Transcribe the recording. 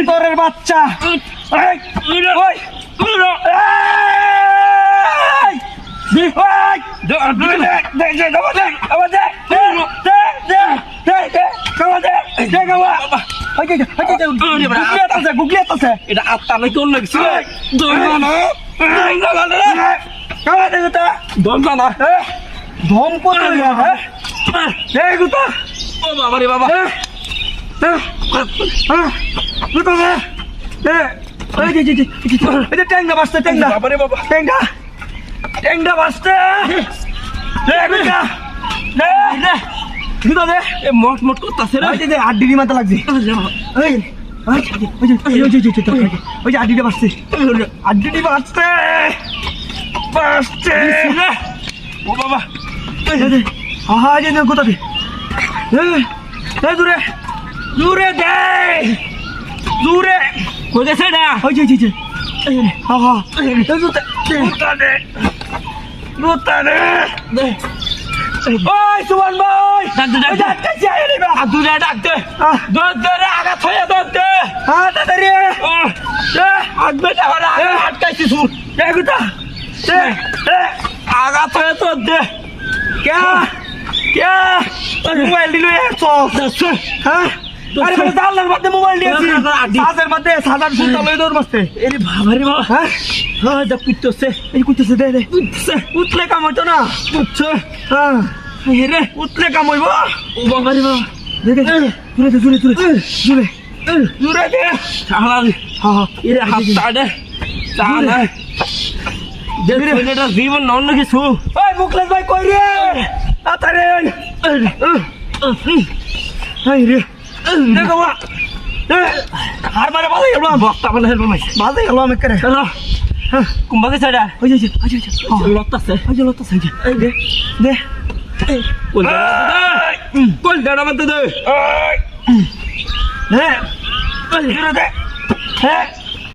তোরের বাচ্চা এটা আত্মা নাকি অন্য কিছু ধম করে ও বাবা রে বাবা ট্যাংরা বাঁচতে ট্যাংরা বাবা রে বাবা ট্যাংরা ট্যাংরা বাঁচতে মট মট করতেছে রে আড্ডি মাথা লাগছে ওই যে আড্ডিটা বাঁচছে আড্ডিটি বাঁচতে বাঁচতে ও বাবা হা যে কোথা দে দূরে দূরে দে দূরে কোথায় না ওই যে হা হা গুতা দে ওই সুমন ভাই দূরে ডাকতে ধরে আঘাত হয়ে ধরতে হ্যাঁ তাড়াতাড়ি আটকাইছি আঘাত হয়ে ধরতে মোবাইল দিল হ্যাঁ আরে বলে জানলার মধ্যে মোবাইল দিয়েছি সাজের মধ্যে সাজার সুতা লই দৌড় মারতে এরে বাবা রে বাবা হ্যাঁ হ্যাঁ যা কুত্তছে এই কুইতেছে দে কুত্তছে উঠলে কাম হইতো না কুত্তছে হ্যাঁ রে উঠলে কাম হইব ও বাবা রে বাবা জুড়ে দে শালা হ্যাঁ এরে হাত তাড়ে তাড়ে এটা জীবন না অন্য কিছু ওই মুখলেশ ভাই কই রে তাড়াতাড়ি এই রে দেখো মা হার মারে বাজে গেল বক্তা বলে হেলবো মাইছে বাজে গেল আমি করে চলো কুম্বাকে ছাড়া ওই যে লত্তাছে ওই যে লতা সাইজে এই দে কোল দাঁড়া মধ্যে দে হ্যাঁ দে হ্যাঁ